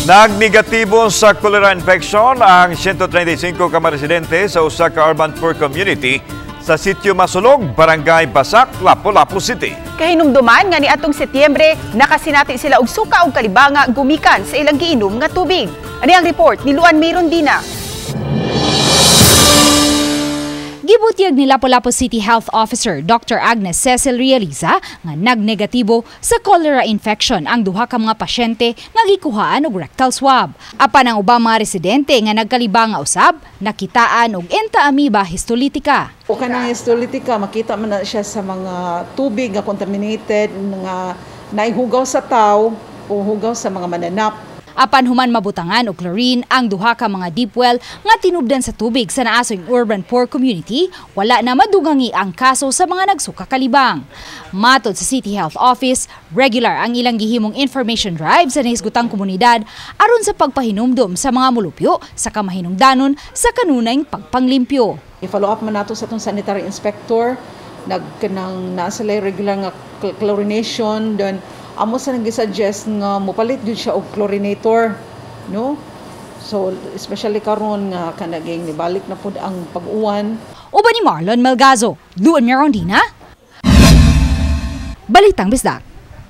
Nagnegatibo sa cholera infection ang 135 ka mga residente sa usa ka urban poor community sa sitio Masulog, Barangay Basak, Lapu-Lapu City. Kahinumduman nga ni atong Setyembre, nakasinati sila og suka og kalibanga gumikan sa ilang giinom nga tubig. Ani ang report ni Luan Mayrondina. Gibutyag ni Lapu-Lapu City Health Officer Dr. Agnes Cecil Realiza nga nagnegatibo sa cholera infection ang duha ka mga pasyente nga gikuhaan og rectal swab. Apan ang ubang mga residente nga nagkalibanga usab nakitaan og enta-amoeba histolytica. O kanang histolytica makita man na siya sa mga tubig nga contaminated nga naihugaw sa taw o hugaw sa mga mananap. Apan human mabutangan og chlorine ang duha ka mga deep well nga tinubdan sa tubig sa naasong urban poor community, wala na madugangi ang kaso sa mga nagsuka kalibang. Matod sa City Health Office, regular ang ilang gihimong information drive sa nahisgutang komunidad aron sa pagpahinumdum sa mga mulupyo sa kamahinungdanon sa kanunayng pagpanglimpyo. I-follow up man nato sa atong sanitary inspector, nasa regular nga chlorination, then amo sa nag-suggest nga mopalit jud siya og chlorinator, no? So especially karon nga kanaging nibalik na pud ang pag-uwan. Uban ni Marlon Melgazo, Luan Mayrondina, Balitang Bisdak.